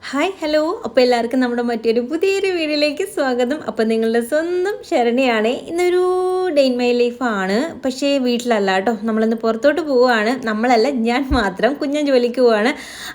Hi hello അപ്പോൾ എല്ലാവർക്കും നമ്മുടെ മറ്റൊരു പുതിയൊരു വീഡിയോയിലേക്ക് സ്വാഗതം. അപ്പോൾ നിങ്ങളുടെ സ്വന്തം ശരണിയാണ്. ഇന്നൊരു ഡേ ഇൻ മൈ ലൈഫാണ്. പക്ഷേ വീട്ടിലല്ല കേട്ടോ, നമ്മളിന്ന് പുറത്തോട്ട് പോവുകയാണ്. നമ്മളല്ല, ഞാൻ മാത്രം. കുഞ്ഞൻ ജോലിക്ക് പോവുകയാണ്.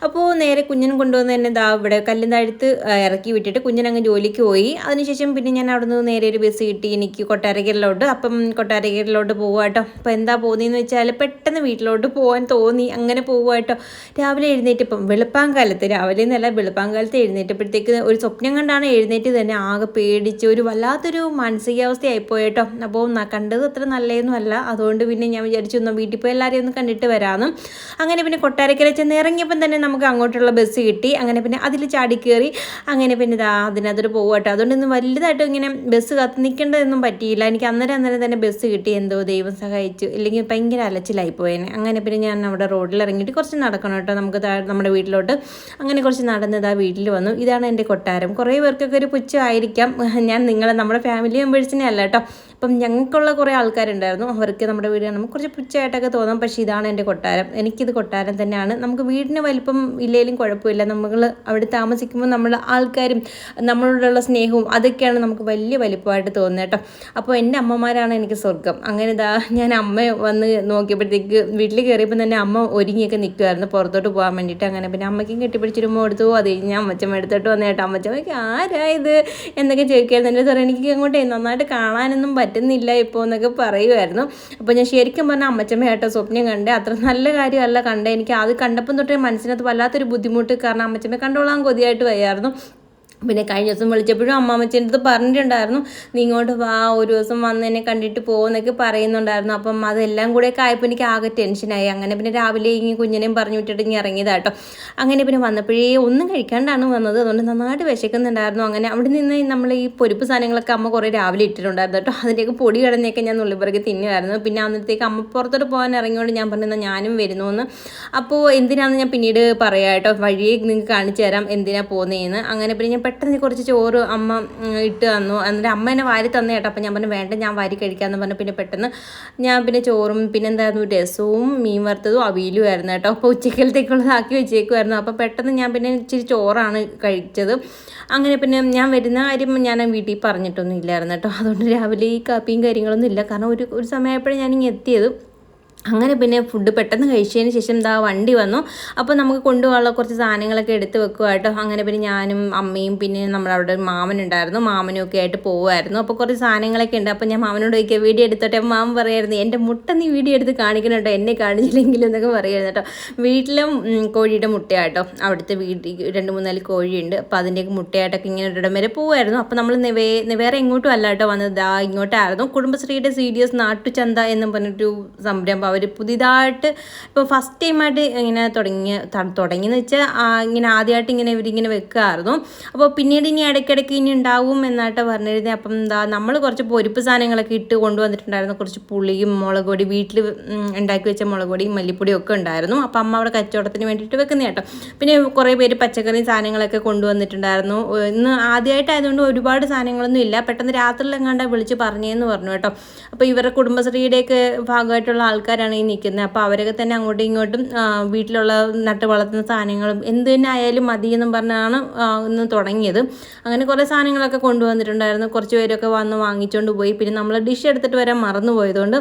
അപ്പോൾ നേരെ കുഞ്ഞൻ കൊണ്ടുവന്ന് തന്നെ ഇവിടെ കല്ലിന്താഴത്ത് ഇറക്കി വിട്ടിട്ട് കുഞ്ഞൻ അങ്ങ് ജോലിക്ക് പോയി. അതിനുശേഷം പിന്നെ ഞാൻ അവിടെ നിന്ന് നേരെ ഒരു ബസ് കിട്ടി എനിക്ക് കൊട്ടാരക്കരയിലോട്ട്. അപ്പം കൊട്ടാരക്കരയിലോട്ട് പോവുക കേട്ടോ. അപ്പോൾ എന്താ പോകുന്നതെന്ന് വെച്ചാൽ പെട്ടെന്ന് വീട്ടിലോട്ട് പോകാൻ തോന്നി, അങ്ങനെ പോവുക കേട്ടോ. രാവിലെ എഴുന്നേറ്റ് ഇപ്പം വെളുപ്പാങ്കാലത്ത്, രാവിലെ എന്നല്ല വെളുപ്പാങ്കാലത്ത് എഴുന്നേറ്റപ്പോഴത്തേക്ക് ഒരു സ്വപ്നം കണ്ടാണ് എഴുന്നേറ്റ് തന്നെ ആകെ പേടിച്ച് ഒരു വല്ലാത്തൊരു മാനസികാവസ്ഥയായിപ്പോയി കേട്ടോ. അപ്പോൾ കണ്ടത് അത്ര നല്ലതൊന്നും അല്ല. അതുകൊണ്ട് പിന്നെ ഞാൻ വിചാരിച്ചു ഒന്ന് വീട്ടിൽ പോയി എല്ലാവരെയും ഒന്ന് കണ്ടിട്ട് വരാമെന്നും. അങ്ങനെ പിന്നെ കൊട്ടാരക്കര ചെന്ന് ഇറങ്ങിയപ്പം തന്നെ നമുക്ക് അങ്ങോട്ടുള്ള ബസ് കിട്ടി. അങ്ങനെ പിന്നെ അതിൽ ചാടി കയറി അങ്ങനെ പിന്നെ അതിനകത്തോട്ട് പോകുക കേട്ടോ. അതുകൊണ്ടൊന്നും വലുതായിട്ടും ഇങ്ങനെ ബസ് കാത്ത് നിൽക്കേണ്ടതൊന്നും പറ്റിയില്ല. എനിക്ക് അന്നേരം തന്നെ ബസ് കിട്ടി. എന്തോ ദൈവം സഹായിച്ചു, ഇല്ലെങ്കിൽ ഭയങ്കര അലച്ചിലായിപ്പോയേനെ. അങ്ങനെ പിന്നെ ഞാൻ അവിടെ റോഡിൽ ഇറങ്ങിയിട്ട് കുറച്ച് നടക്കണം കേട്ടോ നമുക്ക് നമ്മുടെ വീട്ടിലോട്ട്. അങ്ങനെ കുറച്ച് നടന്നതാ വീട്ടിൽ വന്നു. ഇതാണ് എൻ്റെ കൊട്ടാരം. കുറേ പേർക്കൊക്കെ ഒരു പുച്ഛമായിരിക്കാം. ഞാൻ നമ്മുടെ ഫാമിലി മെമ്പേഴ്സിനെ അല്ല കേട്ടോ. അപ്പം ഞങ്ങൾക്കുള്ള കുറേ ആൾക്കാരുണ്ടായിരുന്നു, അവർക്ക് നമ്മുടെ വീട് നമുക്ക് കുറച്ച് പുച്ഛമായിട്ടൊക്കെ തോന്നാം. പക്ഷേ ഇതാണ് എൻ്റെ കൊട്ടാരം. എനിക്കിത് കൊട്ടാരം തന്നെയാണ്. നമുക്ക് വീടിന് വലിപ്പം ഇല്ലെങ്കിലും കുഴപ്പമില്ല. നമ്മൾ അവിടെ താമസിക്കുമ്പോൾ നമ്മൾ ആൾക്കാരും നമ്മളോടുള്ള സ്നേഹവും അതൊക്കെയാണ് നമുക്ക് വലിയ വലിപ്പമായിട്ട് തോന്നുന്നത് കേട്ടോ. അപ്പോൾ എൻ്റെ അമ്മമാരാണ് എനിക്ക് സ്വർഗം. അങ്ങനെ ഞാൻ അമ്മ വന്ന് നോക്കിയപ്പോഴത്തേക്ക് വീട്ടിൽ കയറിയപ്പോൾ തന്നെ അമ്മ ഒരുങ്ങിയൊക്കെ നിൽക്കുമായിരുന്നു പുറത്തോട്ട് പോകാൻ വേണ്ടിയിട്ട്. അങ്ങനെ പിന്നെ അമ്മയ്ക്കും കെട്ടിപ്പിടിച്ചിരുമ്പോ എടുത്തു. അത് ഞാൻ അമ്മച്ചമ്മ എടുത്തിട്ട് വന്നു കേട്ടോ. അമ്മച്ചമ്മയ്ക്ക് ആരായത് എന്നൊക്കെ ചോദിക്കായിരുന്നു. എൻ്റെ സാറേ എനിക്ക് അങ്ങോട്ടേ നന്നായിട്ട് കാണാനൊന്നും പറ്റുന്നില്ല ഇപ്പോൾ എന്നൊക്കെ പറയുമായിരുന്നു. അപ്പോൾ ഞാൻ ശരിക്കും പറഞ്ഞാൽ അമ്മച്ചമ്മ കേട്ടോ സ്വപ്നം കണ്ടേ. അത്ര നല്ല കാര്യമല്ല കണ്ടേ. എനിക്ക് അത് കണ്ടപ്പം തൊട്ടേ മനസ്സിനകത്ത് വല്ലാത്തൊരു ബുദ്ധിമുട്ട്. കാരണം അമ്മച്ചമ്മ കണ്ടോളാൻ കൊതിയായിട്ട് വയ്യായിരുന്നു. പിന്നെ കഴിഞ്ഞ ദിവസം വിളിച്ചപ്പോഴും അമ്മാമ്മച്ചേൻ്റെ അടുത്ത് പറഞ്ഞിട്ടുണ്ടായിരുന്നു, നീ ഇങ്ങോട്ട് വാ, ഒരു ദിവസം വന്ന് എന്നെ കണ്ടിട്ട് പോകുമെന്നൊക്കെ പറയുന്നുണ്ടായിരുന്നു. അപ്പം അതെല്ലാം കൂടെയൊക്കെ ആയപ്പോൾ എനിക്ക് ആകെ ടെൻഷനായി. അങ്ങനെ പിന്നെ രാവിലെ ഇങ്ങനെ കുഞ്ഞിനെയും പറഞ്ഞു വിട്ടിട്ട് ഇങ്ങനെ ഇറങ്ങിയതാട്ടോ. അങ്ങനെ പിന്നെ വന്നപ്പോഴേ ഒന്നും കഴിക്കാണ്ടാണ് വന്നത്. അതുകൊണ്ട് നന്നായിട്ട് വിശക്കുന്നുണ്ടായിരുന്നു. അങ്ങനെ അവിടെ നിന്ന് നമ്മൾ ഈ പൊരിപ്പ് സാധനങ്ങളൊക്കെ അമ്മ കുറേ രാവിലെ ഇട്ടിട്ടുണ്ടായിരുന്നു കേട്ടോ. അതിൻ്റെയൊക്കെ പൊടി കിടന്നൊക്കെ ഞാൻ നുള്ളിപ്പറക്കി തിന്നുമായിരുന്നു. പിന്നെ അന്നത്തേക്ക് അമ്മ പുറത്തോട്ട് പോകാൻ ഇറങ്ങിയോണ്ട് ഞാൻ പറഞ്ഞാൽ ഞാനും വരുന്നു എന്ന്. അപ്പോൾ എന്തിനാണെന്ന് ഞാൻ പിന്നീട് പറയാം കേട്ടോ. വഴിയെ നിങ്ങൾക്ക് കാണിച്ചു തരാം എന്തിനാണ് പോകുന്നതെന്ന്. അങ്ങനെ പിന്നെ ഞാൻ പെട്ടെന്ന് കുറച്ച് ചോറ് അമ്മ ഇട്ട് തന്നു. എന്നിട്ട് അമ്മ എന്നെ വാരി തന്നു കേട്ടോ. അപ്പം ഞാൻ പറഞ്ഞു വേണ്ട, ഞാൻ വാരി കഴിക്കാമെന്ന് പറഞ്ഞു. പിന്നെ പെട്ടെന്ന് ഞാൻ പിന്നെ ചോറും പിന്നെ എന്തായിരുന്നു രസവും മീൻ വറുത്തതും അവിയലും ആയിരുന്നു കേട്ടോ. അപ്പോൾ ഉച്ചക്കലത്തേക്കുള്ളതാക്കി വെച്ചേക്കുമായിരുന്നു. അപ്പോൾ പെട്ടെന്ന് ഞാൻ പിന്നെ ഇച്ചിരി ചോറാണ് കഴിച്ചത്. അങ്ങനെ പിന്നെ ഞാൻ വരുന്ന കാര്യം ഞാൻ വീട്ടിൽ പറഞ്ഞിട്ടൊന്നും ഇല്ലായിരുന്നു കേട്ടോ. അതുകൊണ്ട് രാവിലെ ഈ കാപ്പിയും കാര്യങ്ങളൊന്നും ഇല്ല. കാരണം ഒരു സമയമായപ്പോഴേ ഞാനിങ്ങനെ എത്തിയത്. അങ്ങനെ പിന്നെ ഫുഡ് പെട്ടെന്ന് കഴിച്ചതിന് ശേഷം വണ്ടി വന്നു. അപ്പോൾ നമുക്ക് കൊണ്ടുപോകാനുള്ള കുറച്ച് സാധനങ്ങളൊക്കെ എടുത്ത് വെക്കുക കേട്ടോ. അങ്ങനെ പിന്നെ ഞാനും അമ്മയും പിന്നെ നമ്മളവിടെ ഒരു മാമനുണ്ടായിരുന്നു, മാമനും ഒക്കെ ആയിട്ട് പോകുമായിരുന്നു. അപ്പോൾ കുറച്ച് സാധനങ്ങളൊക്കെ ഉണ്ട്. അപ്പോൾ ഞാൻ മാമനോട് ചോദിക്കുക വീഡിയോ എടുത്തോട്ടെ. അപ്പോൾ മാമൻ പറയായിരുന്നു എൻ്റെ മുട്ട നീ വീഡിയോ എടുത്ത് കാണിക്കണം കേട്ടോ, എന്നെ കാണിച്ചില്ലെങ്കിലും എന്നൊക്കെ പറയുമായിരുന്നു കേട്ടോ. വീട്ടിലും കോഴിയുടെ മുട്ടയാട്ടോ. അവിടുത്തെ വീട്ടിൽ 2-3 കോഴിയുണ്ട്. അപ്പോൾ അതിൻ്റെയൊക്കെ മുട്ടയായിട്ടൊക്കെ ഇങ്ങനെ ഒരിടം വരെ പോകുമായിരുന്നു. അപ്പോൾ നമ്മൾ വേറെ എങ്ങോട്ടും അല്ല കേട്ടോ വന്നത്, ഇങ്ങോട്ടായിരുന്നു. കുടുംബശ്രീയുടെ CDS നാട്ടുചന്ത എന്ന് പറഞ്ഞിട്ടൊരു സംരംഭം അവർ പുതിയതായിട്ട് ഇപ്പോൾ ഫസ്റ്റ് ടൈമായിട്ട് ഇങ്ങനെ തുടങ്ങിയെന്ന് വെച്ചാൽ ഇങ്ങനെ ആദ്യമായിട്ട് ഇവരിങ്ങനെ വെക്കുമായിരുന്നു. അപ്പോൾ പിന്നീട് ഇനി ഇടയ്ക്കിടയ്ക്ക് ഇനി ഉണ്ടാവും എന്നായിട്ട് പറഞ്ഞിരുന്നത്. അപ്പം നമ്മൾ കുറച്ച് പൊരിപ്പ് സാധനങ്ങളൊക്കെ ഇട്ട് കൊണ്ടുവന്നിട്ടുണ്ടായിരുന്നു. കുറച്ച് പുളിയും മുളക് പൊടി, വീട്ടിൽ ഉണ്ടാക്കി വെച്ച മുളക് പൊടിയും മല്ലിപ്പൊടിയും ഒക്കെ ഉണ്ടായിരുന്നു. അപ്പം അമ്മ അവിടെ കച്ചവടത്തിന് വേണ്ടിയിട്ട് വെക്കുന്ന കേട്ടോ. പിന്നെ കുറേ പേര് പച്ചക്കറി സാധനങ്ങളൊക്കെ കൊണ്ടുവന്നിട്ടുണ്ടായിരുന്നു. ഇന്ന് ആദ്യമായിട്ടായതുകൊണ്ട് ഒരുപാട് സാധനങ്ങളൊന്നും ഇല്ല. പെട്ടെന്ന് രാത്രിയിലെങ്ങാണ്ട് വിളിച്ച് പറഞ്ഞതെന്ന് പറഞ്ഞു കേട്ടോ. അപ്പോൾ ഇവരുടെ കുടുംബശ്രീയുടെയൊക്കെ ഭാഗമായിട്ടുള്ള ആൾക്കാരാണ് ഈ നിൽക്കുന്നത്. അപ്പോൾ അവരൊക്കെ തന്നെ അങ്ങോട്ടും ഇങ്ങോട്ടും വീട്ടിലുള്ള നട്ട് വളർത്തുന്ന സാധനങ്ങളും എന്ത് തന്നെ ആയാലും മതി എന്നും പറഞ്ഞാണ് ഇന്ന് തുടങ്ങിയത്. അങ്ങനെ കുറേ സാധനങ്ങളൊക്കെ കൊണ്ടുവന്നിട്ടുണ്ടായിരുന്നു. കുറച്ച് പേരൊക്കെ വന്ന് വാങ്ങിച്ചുകൊണ്ട് പോയി. പിന്നെ നമ്മൾ ഡിഷ് എടുത്തിട്ട് വരാൻ മറന്നു പോയതുകൊണ്ട്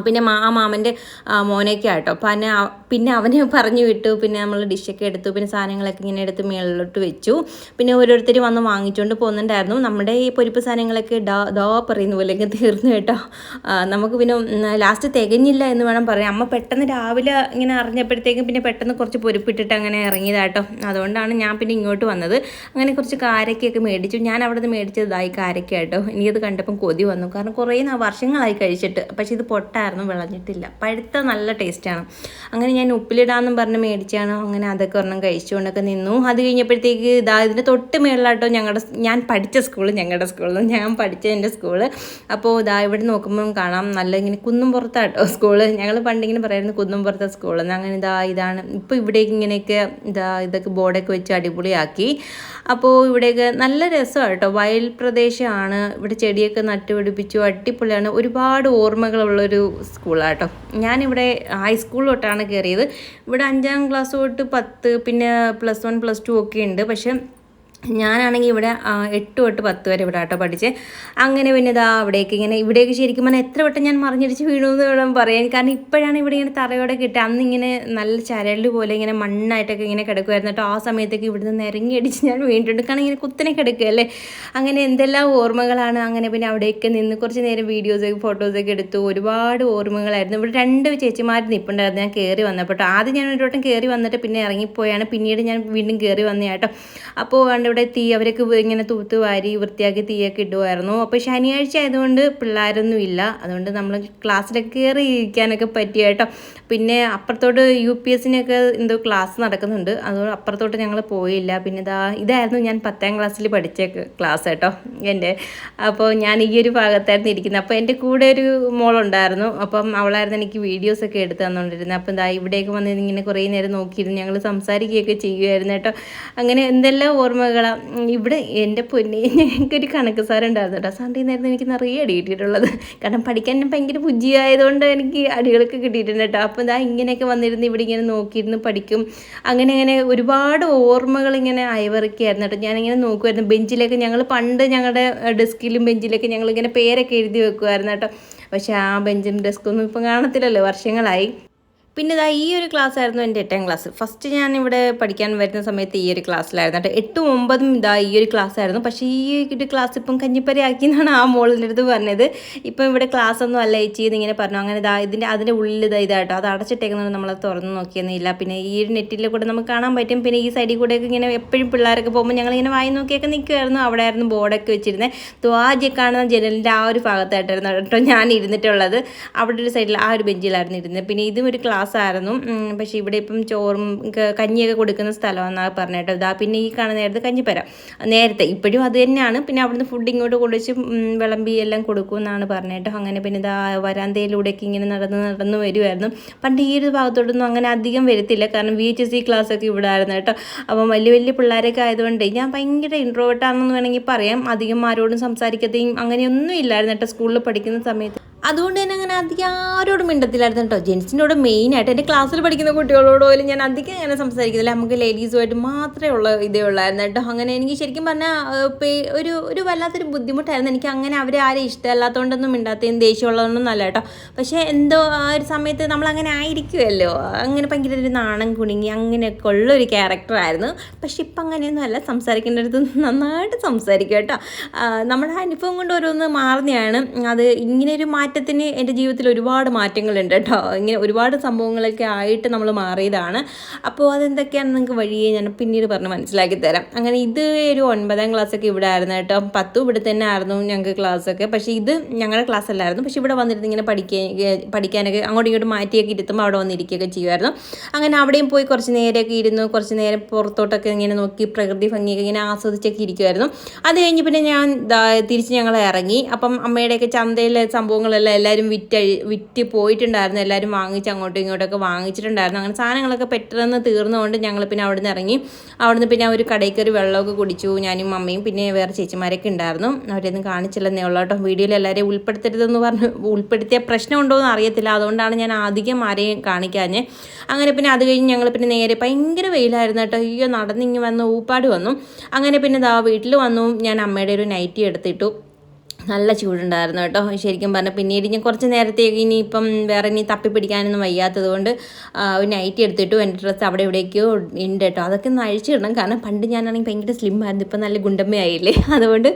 പിന്നെ മാമൻ്റെ മോനൊക്കെ ആട്ടോ. പിന്നെ അവനെ പറഞ്ഞു വിട്ടു. പിന്നെ നമ്മൾ ഡിഷൊക്കെ എടുത്തു. പിന്നെ സാധനങ്ങളൊക്കെ ഇങ്ങനെ എടുത്ത് മേളിലോട്ട് വെച്ചു. പിന്നെ ഓരോരുത്തർ വന്ന് വാങ്ങിച്ചുകൊണ്ട് പോകുന്നുണ്ടായിരുന്നു. നമ്മുടെ ഈ പൊരിപ്പ് സാധനങ്ങളൊക്കെ പറയുന്ന പോലെയൊക്കെ തീർന്നു കേട്ടോ. നമുക്ക് പിന്നെ ലാസ്റ്റ് തികഞ്ഞില്ല എന്ന് വേണം പറയാം. അമ്മ പെട്ടെന്ന് രാവിലെ ഇങ്ങനെ അറിഞ്ഞപ്പോഴത്തേക്കും പിന്നെ പെട്ടെന്ന് കുറച്ച് പൊരിപ്പിട്ടിട്ട് അങ്ങനെ ഇറങ്ങിയതാട്ടോ. അതുകൊണ്ടാണ് ഞാൻ പിന്നെ ഇങ്ങോട്ട് വന്നത്. അങ്ങനെ കുറച്ച് കാരക്കൊക്കെ മേടിച്ചു. ഞാൻ അവിടെ നിന്ന് മേടിച്ചതായി കാരക്ക കേട്ടോ. എനിക്കത് കണ്ടപ്പം കൊതി വന്നു. കാരണം കുറേ വർഷങ്ങളായി കഴിച്ചിട്ട്. പക്ഷേ ഇത് പൊട്ടായിരുന്നു, വിളഞ്ഞിട്ടില്ല. പഴുത്ത നല്ല ടേസ്റ്റാണ്. അങ്ങനെ ഞാൻ ഉപ്പിലിടാമെന്നും പറഞ്ഞ് മേടിച്ചാണ്. അങ്ങനെ അതൊക്കെ ഒരെണ്ണം കഴിച്ചുകൊണ്ടൊക്കെ നിന്നു. അത് കഴിഞ്ഞപ്പോഴത്തേക്ക് ഇതിൻ്റെ തൊട്ട് മേളിലാട്ടോ ഞാൻ പഠിച്ച സ്കൂള്, ഞാൻ പഠിച്ച എൻ്റെ സ്കൂള്. അപ്പോൾ ഇവിടെ നോക്കുമ്പം കാണാം നല്ല ഇങ്ങനെ കുന്നും പുറത്താട്ടോ സ്കൂള്. ഞങ്ങൾ പണ്ടിങ്ങനെ പറയായിരുന്നു കുന്നും പുറത്തെ സ്കൂളെന്ന്. അങ്ങനെ ഇതാണ്. ഇപ്പോൾ ഇവിടേക്ക് ഇങ്ങനെയൊക്കെ ഇതൊക്കെ ബോർഡൊക്കെ വെച്ച് അടിപൊളിയാക്കി. അപ്പോൾ ഇവിടെയൊക്കെ നല്ല രസമാണ് കേട്ടോ. വയൽ പ്രദേശമാണ്. ഇവിടെ ചെടിയൊക്കെ നട്ടുപിടിപ്പിച്ചു, അടിപൊളിയാണ്. ഒരുപാട് ഓർമ്മകളുള്ള നല്ലൊരു സ്കൂളാണ് കേട്ടോ. ഞാനിവിടെ ഹൈസ്കൂൾ തൊട്ടാണ് കയറിയത്. ഇവിടെ 5ാം ക്ലാസ് തൊട്ട് 10 പിന്നെ +1 +2 ഒക്കെ ഉണ്ട്. പക്ഷേ ഞാനാണെങ്കിൽ ഇവിടെ 8 തൊട്ട് 10 വരെ ഇവിടെ ആട്ടോ പഠിച്ചത്. അങ്ങനെ പിന്നെ ഇവിടേക്ക് ശരിക്കും പറഞ്ഞാൽ എത്ര വട്ടം ഞാൻ മറിഞ്ഞടിച്ച് വീഴുമെന്ന് വേണം പറയാൻ. കാരണം ഇപ്പോഴാണ് ഇവിടെ ഇങ്ങനെ തറയോടെ കിട്ടുക. അന്നിങ്ങനെ നല്ല ചരല് പോലെ ഇങ്ങനെ മണ്ണായിട്ടൊക്കെ ഇങ്ങനെ കിടക്കുമായിരുന്നു കേട്ടോ. ആ സമയത്തേക്ക് ഇവിടുന്ന് നിരങ്ങി അടിച്ച് ഞാൻ വീണിട്ടുണ്ട്. കാരണം ഇങ്ങനെ കുത്തനെ കിടക്കുകയല്ലേ. അങ്ങനെ എന്തെല്ലാം ഓർമ്മകളാണ്. അങ്ങനെ പിന്നെ അവിടെയൊക്കെ നിന്ന് കുറച്ച് നേരം ഫോട്ടോസൊക്കെ എടുത്തു. ഒരുപാട് ഓർമ്മകളായിരുന്നു. ഇവിടെ 2 ചേച്ചിമാർ നിൽപ്പുണ്ടായിരുന്നു ഞാൻ കയറി വന്നപ്പോൾ. ആദ്യം ഞാൻ ഒരു വട്ടം കയറി വന്നിട്ട് പിന്നെ ഇറങ്ങിപ്പോയാണ്. പിന്നീട് ഞാൻ വീണ്ടും കയറി വന്നേ കേട്ടോ. അപ്പോൾ ഇവിടെ അവരൊക്കെ ഇങ്ങനെ തൂത്ത് വാരി വൃത്തിയാക്കി തീയൊക്കെ ഇടുമായിരുന്നു. അപ്പോൾ ശനിയാഴ്ച ആയതുകൊണ്ട് പിള്ളേരൊന്നും ഇല്ല. അതുകൊണ്ട് നമ്മൾ ക്ലാസ്സിലൊക്കെ കയറി ഇരിക്കാനൊക്കെ പറ്റിയ കേട്ടോ. പിന്നെ അപ്പുറത്തോട്ട് UPSനൊക്കെ എന്തോ ക്ലാസ് നടക്കുന്നുണ്ട്. അതുകൊണ്ട് അപ്പുറത്തോട്ട് ഞങ്ങൾ പോയില്ല. പിന്നെ ഇതായിരുന്നു ഞാൻ 10ാം ക്ലാസ്സിൽ പഠിച്ച ക്ലാസ് കേട്ടോ എൻ്റെ. അപ്പോൾ ഞാൻ ഈ ഒരു ഭാഗത്തായിരുന്നു ഇരിക്കുന്നത്. അപ്പോൾ എൻ്റെ കൂടെ ഒരു മോളുണ്ടായിരുന്നു. അപ്പം അവളായിരുന്നു എനിക്ക് വീഡിയോസൊക്കെ എടുത്ത് തന്നുകൊണ്ടിരുന്നത്. അപ്പം ഇവിടേക്ക് വന്ന് ഇങ്ങനെ കുറേ നേരം നോക്കിയിരുന്നു ഞങ്ങൾ സംസാരിക്കുകയൊക്കെ ചെയ്യുമായിരുന്നു കേട്ടോ. അങ്ങനെ എന്തെല്ലാം ഓർമ്മകളാണ്. ഇവിടെ എൻ്റെ പൊന്നെ ഞങ്ങൾക്കൊരു കണക്ക് സാറുണ്ടായിരുന്നു കേട്ടോ. സാറിൻ്റെ നേരത്തെ എനിക്ക് നിറയെ അടി കിട്ടിയിട്ടുള്ളത്. കാരണം പഠിക്കാൻ ഞാൻ ഭയങ്കര പുജിയായതുകൊണ്ട് എനിക്ക് അടികളൊക്കെ കിട്ടിയിട്ടുണ്ട് കേട്ടോ. അപ്പോൾ ഇങ്ങനെയൊക്കെ വന്നിരുന്ന് ഇവിടെ ഇങ്ങനെ നോക്കിയിരുന്ന് പഠിക്കും. അങ്ങനെ ഒരുപാട് ഓർമ്മകൾ ഇങ്ങനെ അയവിറക്കിയായിരുന്നു കേട്ടോ. ഞാനിങ്ങനെ നോക്കുമായിരുന്നു ബെഞ്ചിലൊക്കെ. ഞങ്ങൾ പണ്ട് ഞങ്ങളുടെ ഡെസ്കിലും ബെഞ്ചിലൊക്കെ ഞങ്ങളിങ്ങനെ പേരൊക്കെ എഴുതി വെക്കുമായിരുന്നു കേട്ടോ. പക്ഷേ ആ ബെഞ്ചും ഡെസ്കൊന്നും ഇപ്പം കാണത്തില്ലല്ലോ, വർഷങ്ങളായി. പിന്നെ ഈ ഒരു ക്ലാസ് ആയിരുന്നു എൻ്റെ 8ാം ക്ലാസ്. ഫസ്റ്റ് ഞാനിവിടെ പഠിക്കാൻ വരുന്ന സമയത്ത് ഈ ഒരു ക്ലാസ്സിലായിരുന്നു കേട്ടോ. 8ഉം 9ഉം ഈ ഒരു ക്ലാസ് ആയിരുന്നു. പക്ഷേ ഈ ഒരു ക്ലാസ് ഇപ്പം കഞ്ഞിപ്പരയാക്കി എന്നാണ് ആ മോളിൻ്റെ അടുത്ത് പറഞ്ഞത്. ഇപ്പം ഇവിടെ ക്ലാസ് ഒന്നും അല്ല ചേച്ചി എന്നിങ്ങനെ പറഞ്ഞു. അങ്ങനെ അതിൻ്റെ ഉള്ളിൽ ഇതായിട്ടോ അത് അടച്ചിട്ടേക്കുന്നത് നമ്മൾ തുറന്ന് നോക്കിയൊന്നുമില്ല. പിന്നെ ഈ ഒരു നെറ്റിൽ കൂടെ നമുക്ക് കാണാൻ പറ്റും. പിന്നെ ഈ സൈഡിൽ കൂടെയൊക്കെ ഇങ്ങനെ എപ്പോഴും പിള്ളേരൊക്കെ പോകുമ്പോൾ ഞങ്ങളിങ്ങനെ വായി നോക്കിയൊക്കെ നിൽക്കുമായിരുന്നു. അവിടെ ആയിരുന്നു ബോർഡൊക്കെ വെച്ചിരുന്നത്. ആദ്യം കാണുന്ന ജനലിൻ്റെ ആ ഒരു ഭാഗത്തായിട്ടായിരുന്നു കേട്ടോ ഞാൻ ഇരുന്നിട്ടുള്ളത്. അവിടെ ഒരു സൈഡിൽ ആ ഒരു ബെഞ്ചിലായിരുന്നു ഇരുന്നത്. പിന്നെ ഇതും ഒരു ക്ലാസ് ആയിരുന്നു. പക്ഷേ ഇവിടെ ഇപ്പം ചോറും കഞ്ഞിയൊക്കെ കൊടുക്കുന്ന സ്ഥലമാണെന്നാണ് പറഞ്ഞിട്ട്. പിന്നെ ഈ കാണുന്ന നേരത്തെ കഞ്ഞിപ്പര നേരത്തെ ഇപ്പോഴും അത് തന്നെയാണ്. പിന്നെ അവിടുന്ന് ഫുഡ് ഇങ്ങോട്ട് കൊണ്ടുവച്ച് വിളമ്പി എല്ലാം കൊടുക്കുമെന്നാണ് പറഞ്ഞിട്ട്. അങ്ങനെ പിന്നെ വരാന്തയിലൂടെയൊക്കെ ഇങ്ങനെ നടന്ന് വരുമായിരുന്നു. പണ്ട് ഈ ഒരു ഭാഗത്തോട്ടൊന്നും അങ്ങനെ അധികം വരത്തില്ല. കാരണം VHSC ക്ലാസ്സൊക്കെ ഇവിടെ ആയിരുന്നു കേട്ടോ. അപ്പം വലിയ പിള്ളേരൊക്കെ ആയതുകൊണ്ട് ഞാൻ ഭയങ്കര ഇൻട്രോവേർട്ടാണെന്ന് വേണമെങ്കിൽ പറയാം. അധികം ആരോടും സംസാരിക്കത്തെയും അങ്ങനെയൊന്നും ഇല്ലായിരുന്നു കേട്ടോ സ്കൂളിൽ പഠിക്കുന്ന സമയത്ത്. അതുകൊണ്ട് തന്നെ അങ്ങനെ അധികം ആരോടും മിണ്ടത്തില്ലായിരുന്നു കേട്ടോ. ജെൻസിനോട് മെയിനായിട്ട് എൻ്റെ ക്ലാസ്സിൽ പഠിക്കുന്ന കുട്ടികളോട് പോലും ഞാൻ അധികം അങ്ങനെ സംസാരിക്കുന്നില്ല. നമുക്ക് ലേഡീസുമായിട്ട് മാത്രമേ ഉള്ള ഇതേ ഉള്ളായിരുന്നു കേട്ടോ. അങ്ങനെ എനിക്ക് ശരിക്കും പറഞ്ഞാൽ ഒരു വല്ലാത്തൊരു ബുദ്ധിമുട്ടായിരുന്നു. എനിക്ക് അങ്ങനെ അവരെ ആരെയും ഇഷ്ടമല്ലാത്തതുകൊണ്ടൊന്നും മിണ്ടാത്തതും ദേഷ്യമുള്ളതൊന്നും അല്ല കേട്ടോ. പക്ഷേ എന്തോ ആ ഒരു സമയത്ത് നമ്മളങ്ങനെ ആയിരിക്കുമല്ലോ. അങ്ങനെ ഭയങ്കര ഒരു നാണം കുണുങ്ങി അങ്ങനെയൊക്കെ ഉള്ളൊരു ക്യാരക്ടറായിരുന്നു. പക്ഷെ ഇപ്പം അങ്ങനെയൊന്നും അല്ല. സംസാരിക്കേണ്ടടുത്ത് നന്നായിട്ട് സംസാരിക്കും കേട്ടോ. നമ്മുടെ അനുഭവം കൊണ്ട് ഓരോന്ന് മാറുന്നതാണ്. അത് ഇങ്ങനെ ഒരു മാറ്റത്തിന് എൻ്റെ ജീവിതത്തിൽ ഒരുപാട് മാറ്റങ്ങളുണ്ട് കേട്ടോ. ഇങ്ങനെ ഒരുപാട് സംഭവങ്ങളൊക്കെ ആയിട്ട് നമ്മൾ മാറിയതാണ്. അപ്പോൾ അതെന്തൊക്കെയാണെന്ന് നിങ്ങൾക്ക് വഴിയെ ഞാൻ പിന്നീട് പറഞ്ഞ് മനസ്സിലാക്കി തരാം. അങ്ങനെ ഇത് ഒരു 9ാം ക്ലാസ്സൊക്കെ ഇവിടെ ആയിരുന്നു കേട്ടോ. 10 ഇവിടെ തന്നെ ആയിരുന്നു ഞങ്ങൾക്ക് ക്ലാസ്സൊക്കെ. പക്ഷേ ഇത് ഞങ്ങളുടെ ക്ലാസ് അല്ലായിരുന്നു. പക്ഷേ ഇവിടെ വന്നിരുന്ന് ഇങ്ങനെ പഠിക്കാനൊക്കെ അങ്ങോട്ടും ഇങ്ങോട്ടും മാറ്റിയൊക്കെ ഇരുത്തുമ്പോൾ അവിടെ വന്നിരിക്കുകയൊക്കെ ചെയ്യുമായിരുന്നു. അങ്ങനെ അവിടെയും പോയി കുറച്ച് നേരമൊക്കെ ഇരുന്നു. കുറച്ച് നേരം പുറത്തോട്ടൊക്കെ ഇങ്ങനെ നോക്കി പ്രകൃതി ഭംഗിയൊക്കെ ഇങ്ങനെ ആസ്വദിച്ചൊക്കെ ഇരിക്കുമായിരുന്നു. അത് കഴിഞ്ഞ് പിന്നെ ഞാൻ തിരിച്ച് ഞങ്ങൾ ഇറങ്ങി. അപ്പം അമ്മയുടെയൊക്കെ ചന്തയിലെ സംഭവങ്ങളെല്ലാം എല്ലാവരും വിറ്റ് പോയിട്ടുണ്ടായിരുന്നു. എല്ലാവരും വാങ്ങിച്ച് അങ്ങോട്ടും ഇങ്ങോട്ടൊക്കെ വാങ്ങിച്ചിട്ടുണ്ടായിരുന്നു. അങ്ങനെ സാധനങ്ങളൊക്കെ പെട്ടെന്ന് തീർന്നുകൊണ്ട് ഞങ്ങൾ പിന്നെ അവിടെ നിന്ന് ഇറങ്ങി. അവിടുന്ന് പിന്നെ ഒരു കടയിൽ കയറി വെള്ളമൊക്കെ കുടിച്ചു. ഞാനും അമ്മയും പിന്നെ വേറെ ചേച്ചിമാരൊക്കെ ഉണ്ടായിരുന്നു. അവരെയൊന്നും കാണിച്ചില്ലെന്നേ ഉള്ളൂ കേട്ടോ. വീഡിയോയിൽ എല്ലാവരെയും ഉൾപ്പെടുത്തിയ പ്രശ്നമുണ്ടോ എന്ന് അറിയത്തില്ല. അതുകൊണ്ടാണ് ഞാൻ അധികം ആരെയും കാണിക്കാഞ്ഞ്. അങ്ങനെ പിന്നെ അത് കഴിഞ്ഞ് ഞങ്ങൾ പിന്നെ നേരെ ഭയങ്കര വെയിലായിരുന്നു കേട്ടോ. അയ്യോ നടന്നിങ്ങ് വന്ന് ഊപ്പാട് വന്നു. അങ്ങനെ പിന്നെ വീട്ടിൽ വന്നു. ഞാൻ അമ്മയുടെ ഒരു നൈറ്റി എടുത്തിട്ടു. നല്ല ചൂടുണ്ടായിരുന്നു കേട്ടോ. ശരിക്കും പറഞ്ഞാൽ പിന്നീട് ഞാൻ കുറച്ച് നേരത്തേക്ക് ഇനിയിപ്പം വേറെ തപ്പിപ്പിടിക്കാനൊന്നും വയ്യാത്തത് കൊണ്ട് ഒരു നൈറ്റി എടുത്തിട്ടു. എൻ്റെ ഡ്രസ്സ് അവിടെ ഇവിടേക്കോ ഉണ്ട് കേട്ടോ. അതൊക്കെ ഒന്ന് അഴിച്ചിടണം. കാരണം പണ്ട് ഞാനാണെങ്കിൽ ഭയങ്കര സ്ലിം ആയിരുന്നു. ഇപ്പം നല്ല ഗുണ്ടമ്മയായില്ലേ. അതുകൊണ്ട്